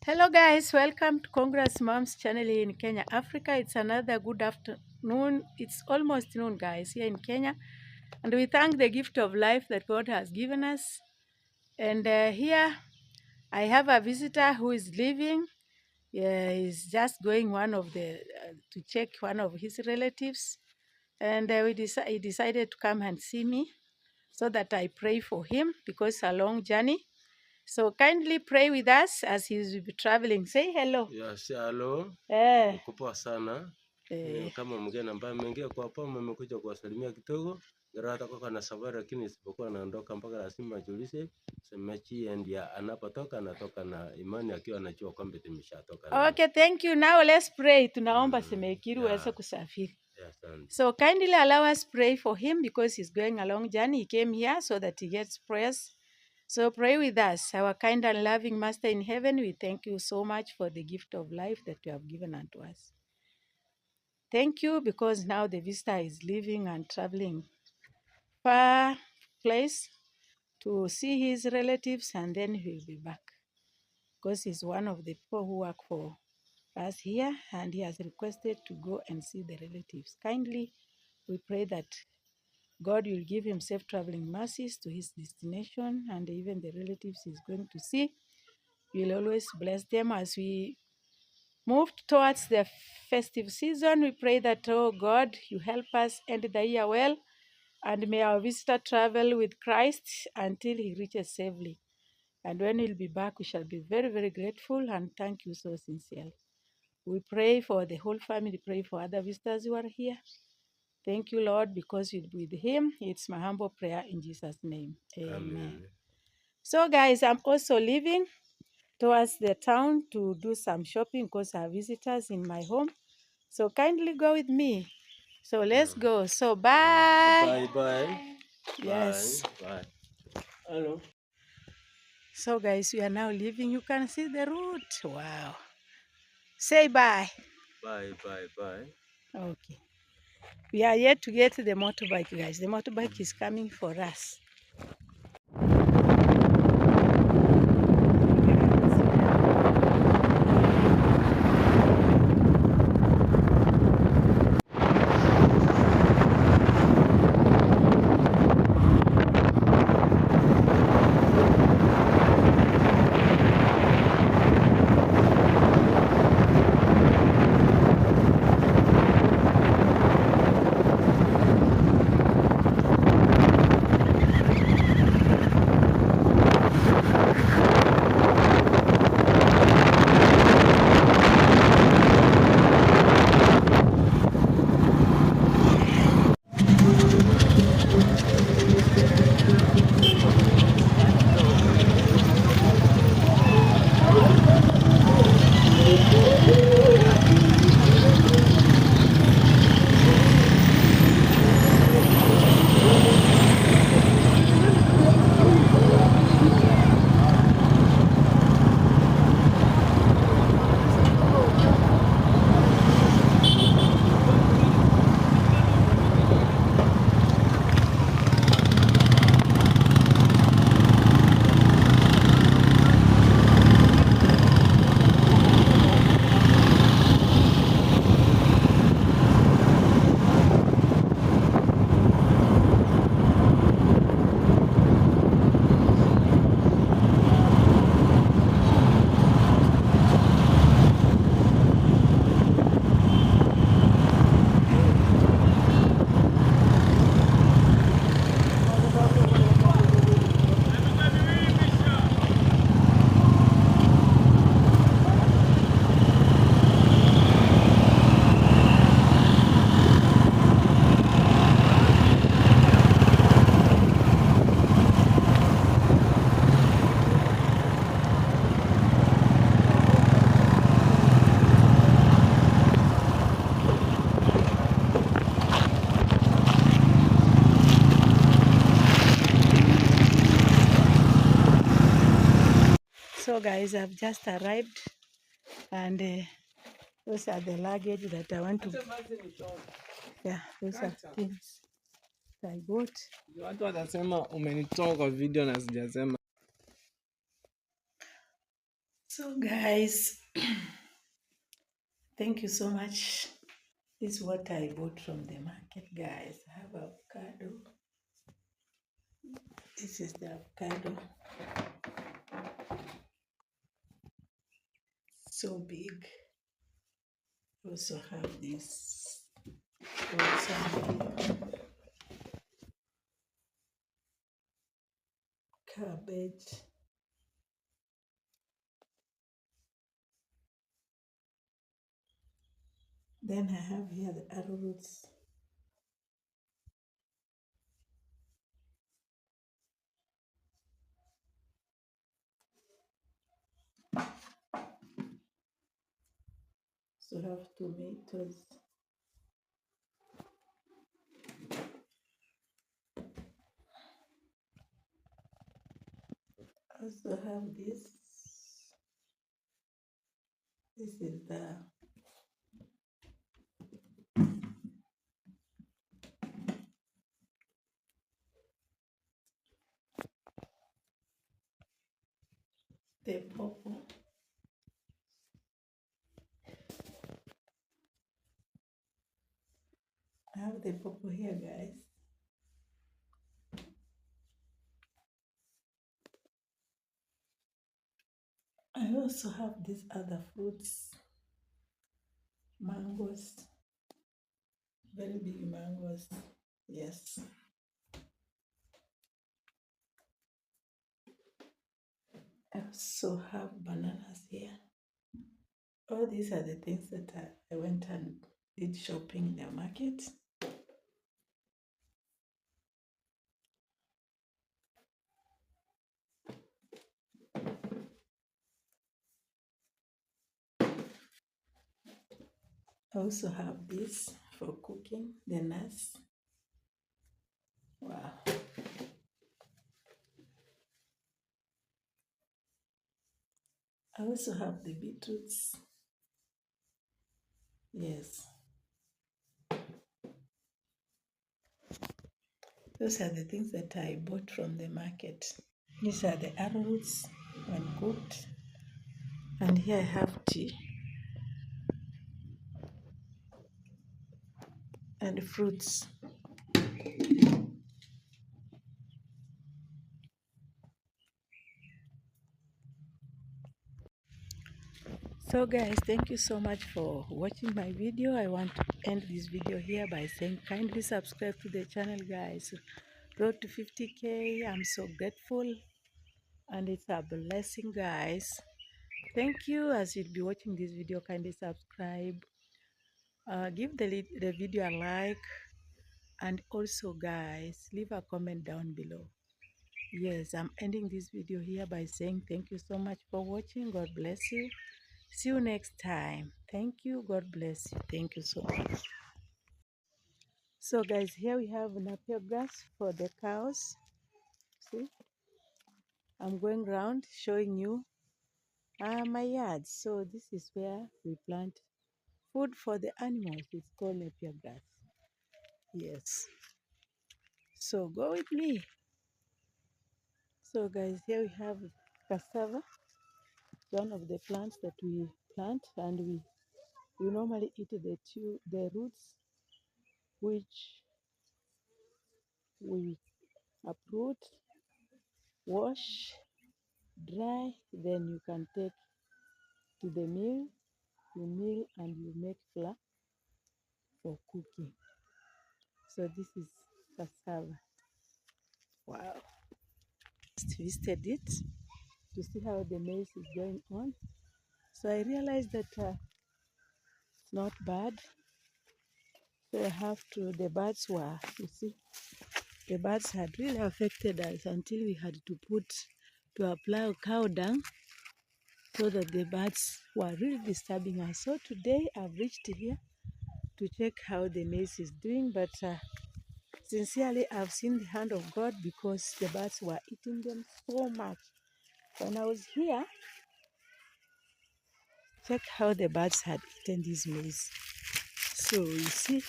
Hello guys, welcome to Congress Mom's channel here in Kenya, Africa. It's another good afternoon. It's almost noon guys here in Kenya. And we thank the gift of life that God has given us. And here I have a visitor who is leaving. He's just going to check one of his relatives. And he decided to come and see me so that I pray for him because it's a long journey. So kindly pray with us as he's traveling. Say hello. Yes, hello. Uko poa sana. Kama mgeni ambaye ameingia kwa hapa, mmekuja kuwasalimia kidogo. Ndio atakuwa na safari lakini isipokuwa anaondoka mpaka lazima ajulishe semechi ndio anapotoka anatoka na imani akiwa anajua kwamba tumeshatoka. Okay, thank you. Now let's pray. Tunaomba Semekiri uweze kusafiri. Yes, so kindly allow us pray for him because he's going a long journey. He came here so that he gets prayers. So pray with us. Our kind and loving Master in heaven, we thank you so much for the gift of life that you have given unto us. Thank you because now the visitor is leaving and traveling far place to see his relatives and then he'll be back because he's one of the people who work for us here and he has requested to go and see the relatives. Kindly, we pray that God will give him safe traveling mercies to his destination and even the relatives he's going to see. You'll always bless them as we move towards the festive season. We pray that, oh God, you help us end the year well and may our visitor travel with Christ until he reaches safely. And when he'll be back, we shall be very, very grateful and thank you so sincerely. We pray for the whole family, pray for other visitors who are here. Thank you, Lord, because you'll be with him. It's my humble prayer in Jesus' name. Amen. So, guys, I'm also leaving towards the town to do some shopping because I have visitors in my home. So, kindly go with me. So, let's go. So, bye. Bye. Yes. Bye. Hello. So, guys, we are now leaving. You can see the route. Wow. Say bye. Bye. Okay. We are yet to get the motorbike, guys. The motorbike is coming for us. So guys, I've just arrived and those are the luggage that I want to, those are things that I bought. Watu watasema umenitoa kwa video na sijasema. So guys, thank you so much. This is what I bought from the market, guys. I have avocado. This is the avocado. So big. Also have this. Also have cabbage. Then I have here the arrowroots. So have tomatoes. Also have this. This is the purple. I have the purple here, guys. I also have these other fruits, mangoes, very big mangoes. Yes. I also have bananas here. All these are the things that I went and did shopping in the market. I also have this for cooking, the nuts. Wow. I also have the beetroots. Yes. Those are the things that I bought from the market. These are the arrowroots when cooked. And here I have tea and fruits. So guys, thank you so much for watching my video. I want to end this video here by saying kindly subscribe to the channel, guys. Road to 50K. I'm so grateful and it's a blessing, guys. Thank you. As you'll be watching this video, kindly subscribe. Give the video a like, and also guys, leave a comment down below. Yes, I'm ending this video here by saying thank you so much for watching. God bless you. See you next time. Thank you. God bless you. Thank you so much. So guys, here we have napier grass for the cows. See, I'm going around showing you my yard. So this is where we plant food for the animals. It's called napier grass. Yes. So go with me. So guys, here we have cassava. It's one of the plants that we plant, and we normally eat the roots, which we uproot, wash, dry, then you can take to the mill. You mill and you make flour for cooking. So this is cassava. Wow. Just visited it to see how the maize is going on. So I realized that it's not bad. So I have to, the birds were, you see, the birds had really affected us until we had to apply cow dung, so that the birds were really disturbing us. So today I've reached here to check how the maize is doing, but sincerely I've seen the hand of God, because the birds were eating them so much. When I was here, check how the birds had eaten this maize. So you see,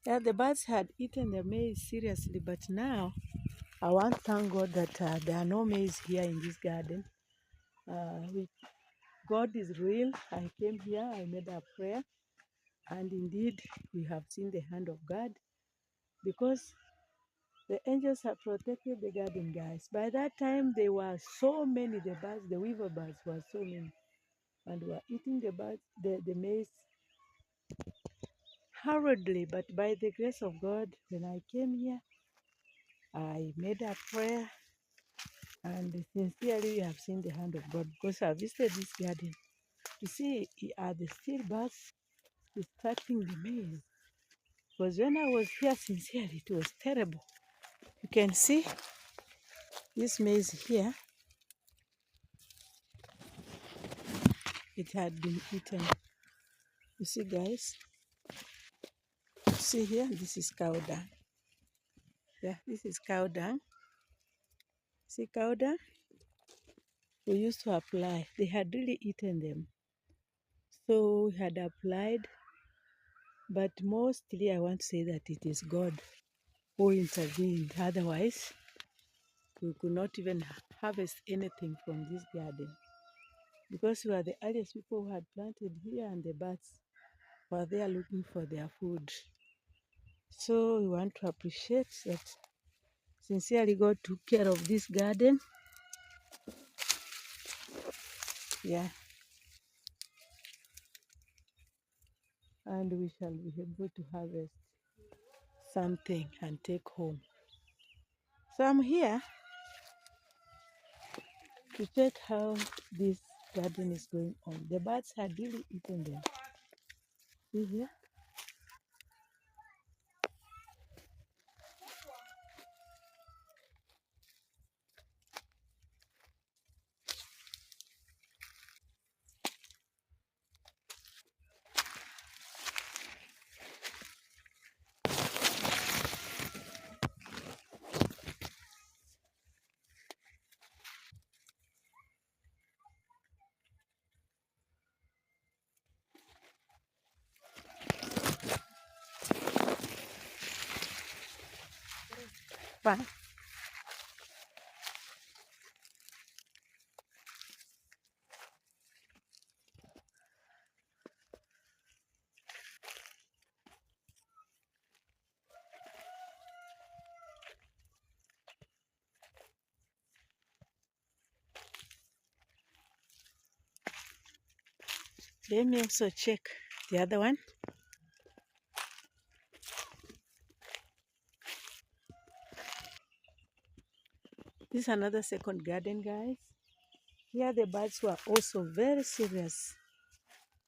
Yeah, the birds had eaten the maize seriously, but now I want to thank God that there are no maize here in this garden. God is real. I came here, I made a prayer, and indeed we have seen the hand of God because the angels have protected the garden, guys. By that time, there were so many, the birds, the weaver birds were so many, and were eating the birds, the maize hurriedly. But by the grace of God, when I came here, I made a prayer, and sincerely we have seen the hand of God because I visited this garden to see are the still birds distracting the maize. Because when I was here, sincerely, it was terrible. You can see this maize here, it had been eaten. You see, guys, see here, this is cow dung. Yeah, this is cow dung. See cow dung? We used to apply. They had really eaten them. So we had applied, but mostly I want to say that it is God who intervened. Otherwise, we could not even harvest anything from this garden because we are the earliest people who had planted here and the birds were there looking for their food. So we want to appreciate that sincerely God took care of this garden. Yeah. And we shall be able to harvest something and take home. So I'm here to check how this garden is going on. The birds had really eaten them. See here? Fine. Let me also check the other one. This is another second garden, guys. Here the birds were also very serious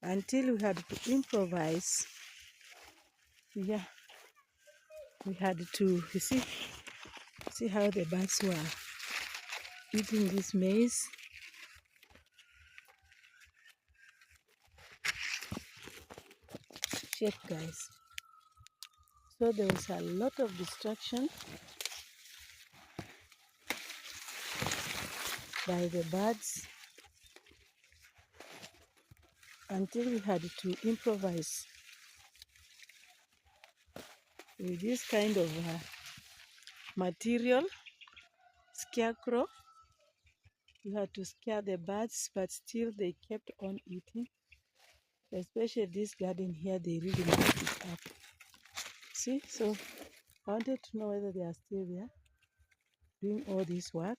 until we had to improvise. Yeah, we had to, you see how the birds were eating this maize. Check, guys. So there was a lot of distraction by the birds until we had to improvise with this kind of material, scarecrow. We had to scare the birds, but still they kept on eating. Especially this garden here, they really messed it up. See, so I wanted to know whether they are still there doing all this work.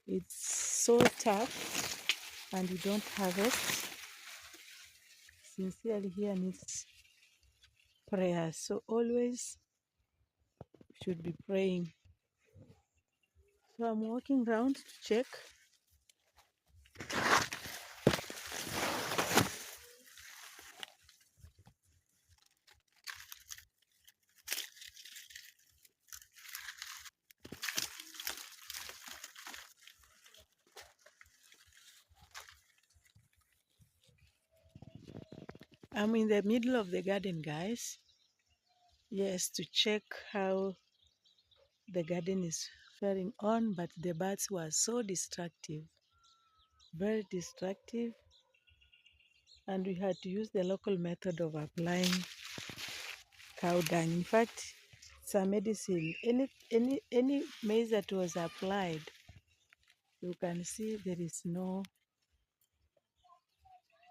It's so tough and you don't harvest. Sincerely here needs prayers. So always should be praying. So I'm walking around to check. I'm in the middle of the garden, guys. Yes, to check how the garden is faring on, but the birds were so destructive, very destructive, and we had to use the local method of applying cow dung. In fact, it's a medicine. Any maize that was applied, you can see there is no,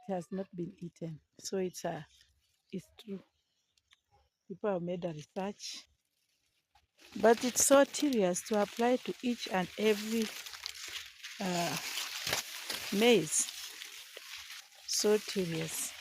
it has not been eaten. So it's true. People have made a research, but it's so tedious to apply to each and every uh, maize. So tedious.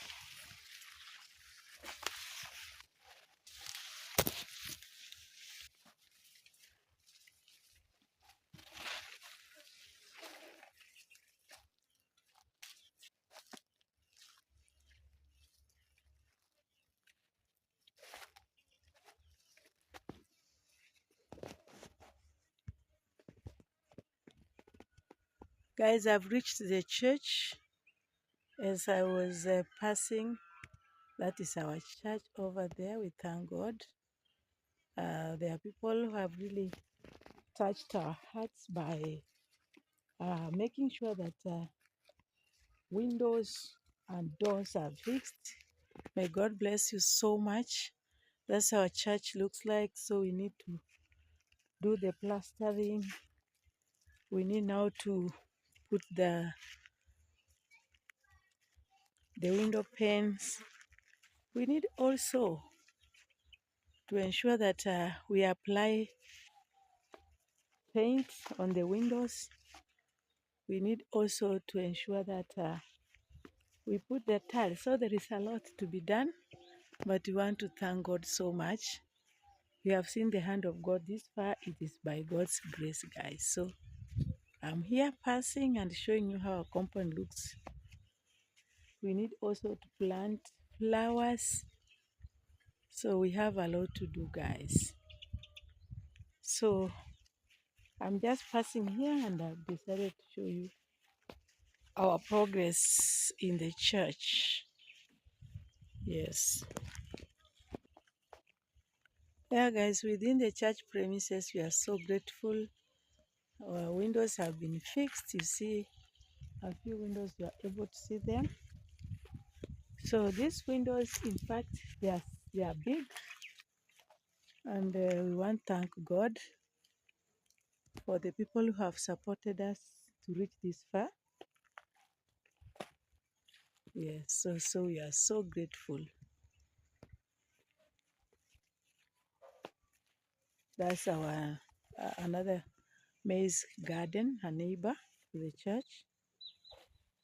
Guys, I've reached the church as I was passing. That is our church over there. We thank God. There are people who have really touched our hearts by making sure that windows and doors are fixed. May God bless you so much. That's how our church looks like. So we need to do the plastering. We need now to put the window panes. We need also to ensure that we apply paint on the windows. We need also to ensure that we put the tile. So there is a lot to be done, but we want to thank God so much. We have seen the hand of God this far. It is by God's grace, guys. So I'm here passing and showing you how our compound looks. We need also to plant flowers. So we have a lot to do, guys. So I'm just passing here and I've decided to show you our progress in the church. Yes. Yeah, guys, within the church premises, we are so grateful. Our windows have been fixed. You see a few windows, you are able to see them. So these windows, in fact, they are big. And we want to thank God for the people who have supported us to reach this far. Yes, so we are so grateful. That's our another maize garden, a neighbor to the church.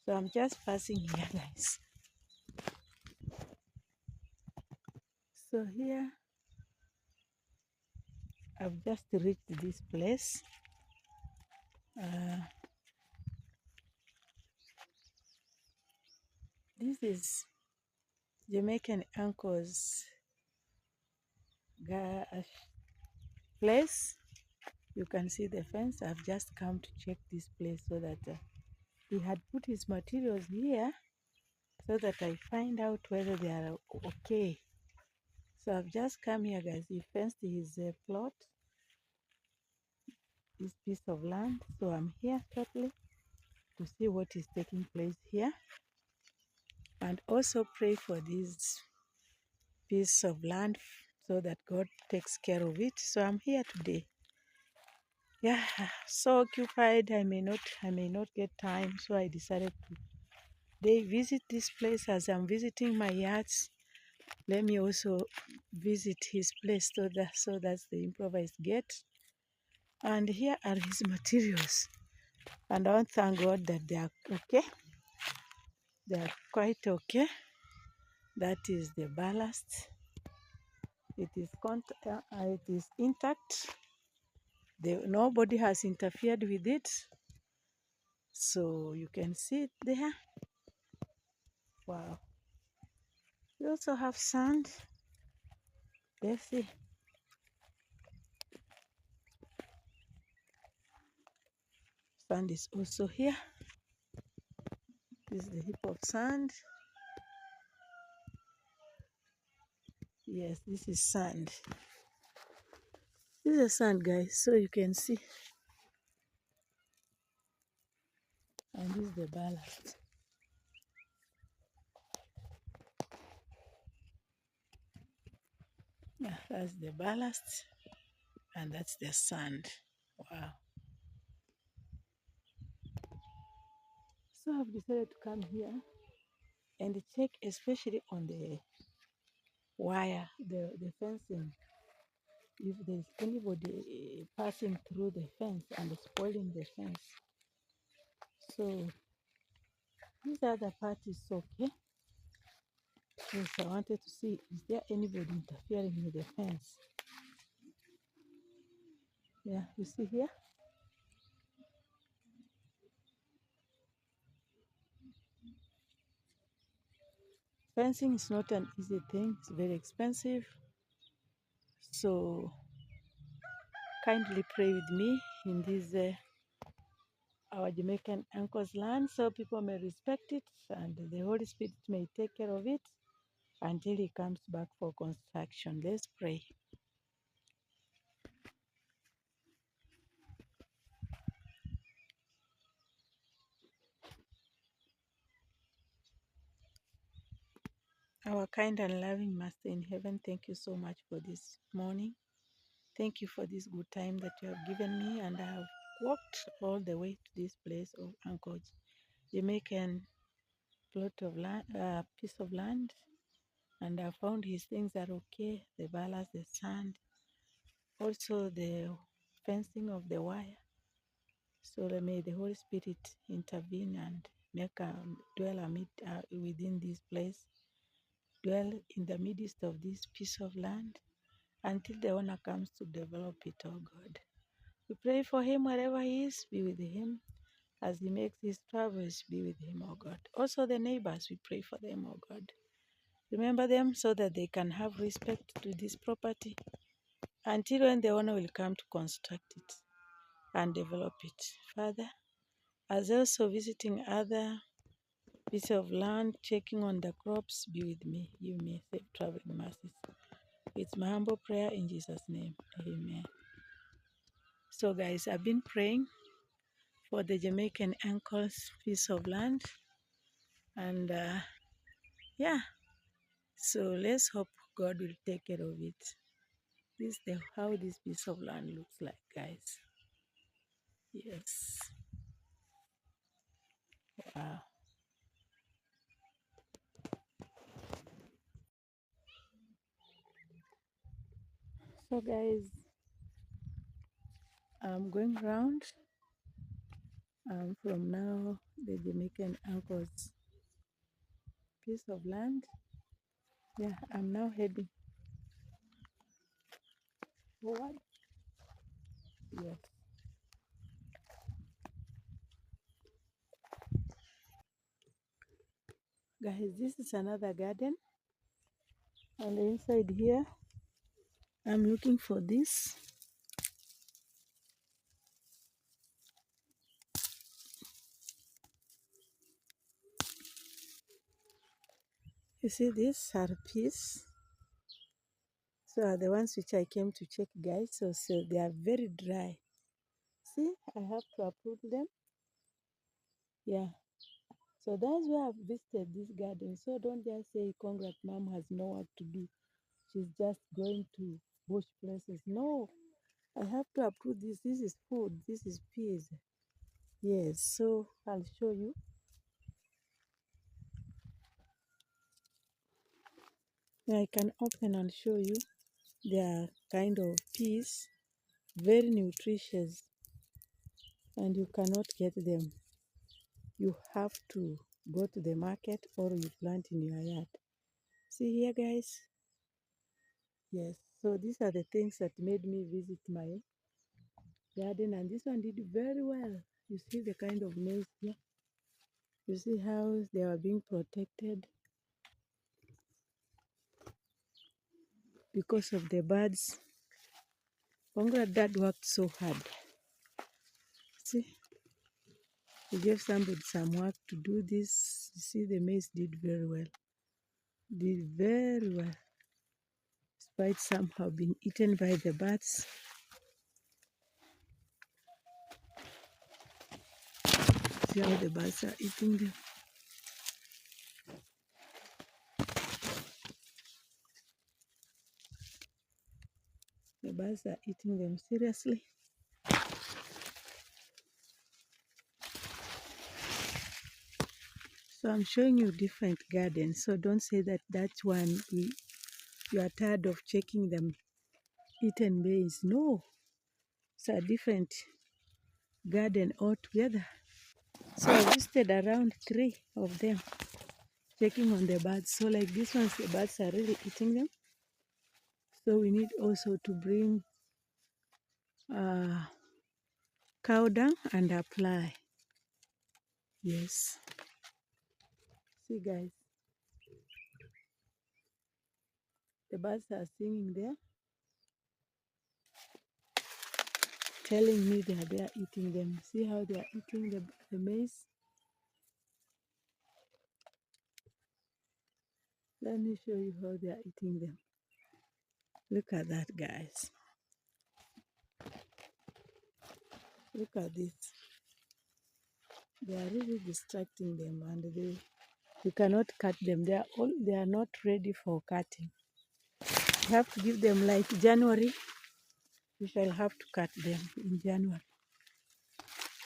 So I'm just passing here, guys. So here, I've just reached this place. This is Jamaican uncle's place. You can see the fence. I've just come to check this place so that he had put his materials here so that I find out whether they are okay. So I've just come here, guys. He fenced his plot, this piece of land. So I'm here shortly to see what is taking place here and also pray for this piece of land so that God takes care of it. So I'm here today. Yeah, so occupied. I may not get time. So I decided to visit this place as I'm visiting my yards. Let me also visit his place so that's the improvised gate. And here are his materials. And I want to thank God that they are okay. They are quite okay. That is the ballast. It is intact. Nobody has interfered with it. So you can see it there. Wow. We also have sand. Let's see. Sand is also here. This is the heap of sand. Yes, this is sand. This is sand, guys, so you can see. And this is the ballast. Yeah, that's the ballast, and that's the sand. Wow. So I've decided to come here and check, especially on the wire, the fencing. If there's anybody passing through the fence and spoiling the fence. So this other part is okay. Yes, I wanted to see, is there anybody interfering with the fence? Yeah, you see here? Fencing is not an easy thing. It's very expensive. So kindly pray with me in this our Jamaican uncle's land, so people may respect it and the Holy Spirit may take care of it until he comes back for construction. Let's pray. Our kind and loving Master in heaven, thank you so much for this morning. Thank you for this good time that you have given me, and I have walked all the way to this place of Uncle Jamaican plot of land, piece of land, and I found his things are okay. The ballast, the sand, also the fencing of the wire. So may the Holy Spirit intervene and make a dwell within this place, dwell in the midst of this piece of land until the owner comes to develop it, oh God. We pray for him wherever he is, be with him. As he makes his travels, be with him, oh God. Also the neighbors, we pray for them, oh God. Remember them so that they can have respect to this property until when the owner will come to construct it and develop it. Father, as also visiting other pieces of land, checking on the crops, be with me. Give me safe traveling mercies. It's my humble prayer in Jesus' name. Amen. So guys, I've been praying for the Jamaican uncle's piece of land, and yeah, so let's hope God will take care of it. This is how this piece of land looks like, guys. Yes. Wow. So guys, I'm going around from now the Jamaican uncle's piece of land. Yeah, I'm now heading forward. Yes. Guys, this is another garden. On the inside here, I'm looking for this. You see these are peas. So are the ones which I came to check, guys. So they are very dry. See, I have to uproot them. Yeah. So that's why I've visited this garden. So don't just say, Congrats, mom has no work to do. She's just going to bush places. No, I have to uproot this. This is food. This is peas. Yes, so I'll show you. I can open and show you. They are kind of peas, very nutritious, and you cannot get them. You have to go to the market or you plant in your yard. See here, guys? Yes, so these are the things that made me visit my garden, and this one did very well. You see the kind of maize here. You see how they are being protected because of the birds. Congrats, Dad worked so hard. See, he gave somebody some work to do this. You see, the maize did very well. Did very well. Despite some have been eaten by the birds. See how the birds are eating them. birds are eating them seriously. So I'm showing you different gardens. So don't say that one you are tired of checking them eaten maize. No, it's a different garden altogether. So I visited around 3 of them, checking on the birds. So like this ones, the birds are really eating them. So we need also to bring cow dung and apply. Yes. See guys, the birds are singing there, telling me they are there eating them. See how they are eating the maize? Let me show you how they are eating them. Look at that, guys. Look at this. They are really distracting them, and you cannot cut them. They are not ready for cutting. You have to give them like January. We shall have to cut them in January.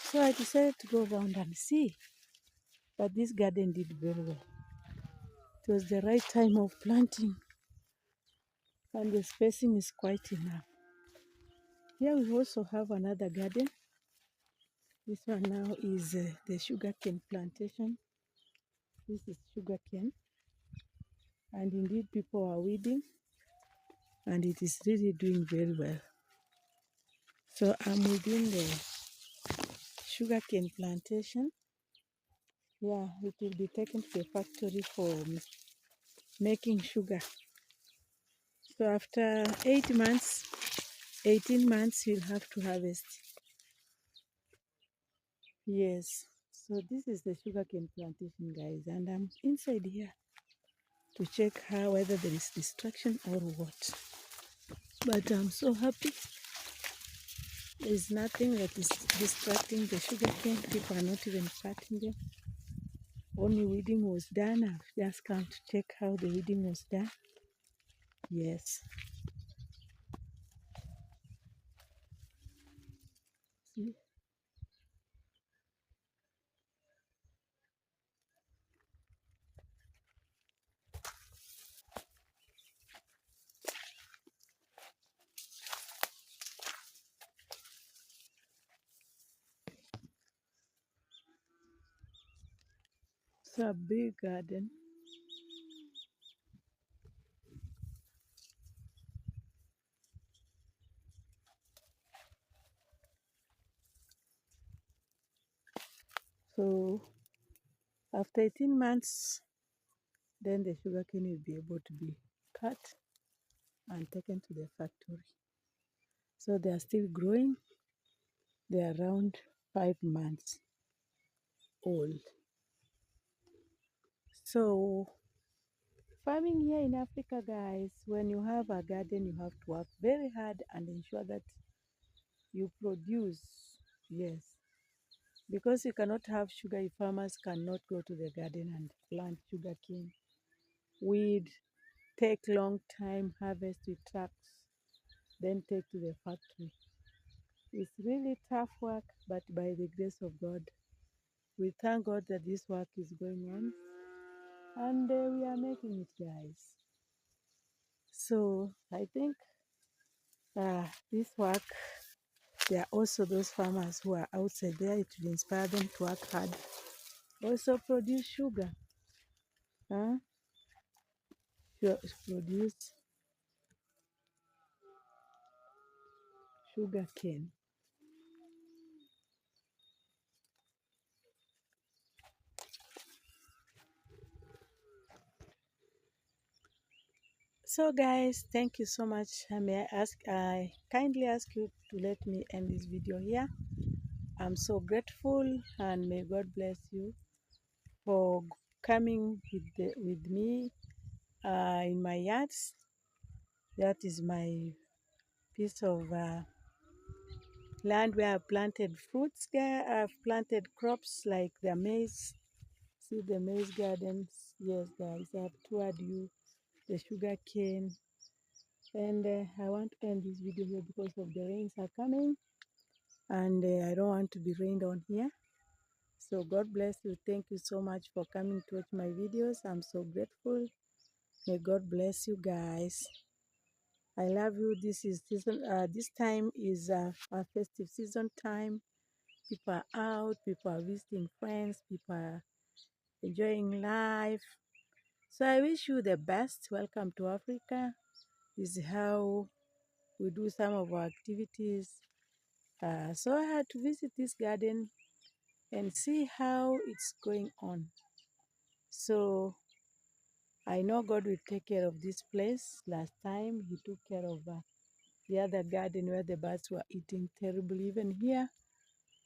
So I decided to go around and see. But this garden did very well. It was the right time of planting, and the spacing is quite enough. Here we also have another garden. This one now is the sugarcane plantation. This is sugarcane, and indeed people are weeding, and it is really doing very well. So I'm within the sugarcane plantation. Yeah, it will be taken to the factory for making sugar. So after 8 months, 18 months, you'll have to harvest. Yes. So this is the sugarcane plantation, guys, and I'm inside here to check whether there is distraction or what. But I'm so happy. There's nothing that is distracting the sugarcane. People are not even cutting them. Only weeding was done. I've just come to check how the weeding was done. Yes. See? It's a big garden. So after 18 months, then the sugarcane will be able to be cut and taken to the factory. So they are still growing. They are around 5 months old. So farming here in Africa, guys, when you have a garden, you have to work very hard and ensure that you produce. Yes, because you cannot have sugar if farmers cannot go to the garden and plant sugarcane. Weed, take long time, harvest with trucks, then take to the factory. It's really tough work, but by the grace of God, we thank God that this work is going on, and we are making it, guys. So I think this work, there are also those farmers who are outside there. It will inspire them to work hard. Also produce sugar. Produce sugar cane. So guys, thank you so much. I kindly ask you to let me end this video here. I'm so grateful, and may God bless you for coming with me in my yards. That is my piece of land where I've planted fruits. I've planted crops like the maize. See the maize gardens. Yes, guys, I've toured you. The sugar cane, And I want to end this video here because of the rains are coming, and I don't want to be rained on here. So God bless you. Thank you so much for coming to watch my videos. I'm so grateful. May God bless you guys. I love you. This is season. This time is our festive season time. People are out. People are visiting friends. People are enjoying life. So I wish you the best. Welcome to Africa. This is how we do some of our activities. So I had to visit this garden and see how it's going on. So I know God will take care of this place. Last time He took care of the other garden where the birds were eating terribly. Even here,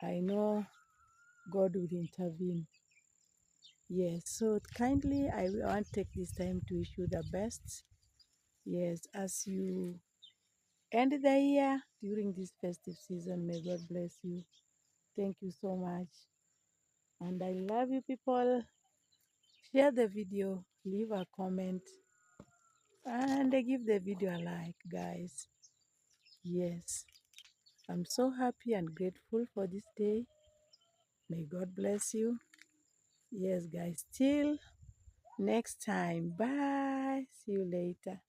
I know God will intervene. Yes, so kindly, I want to take this time to wish you the best. Yes, as you end the year during this festive season, may God bless you. Thank you so much. And I love you people. Share the video, leave a comment, and give the video a like, guys. Yes, I'm so happy and grateful for this day. May God bless you. Yes, guys, till next time. Bye. See you later.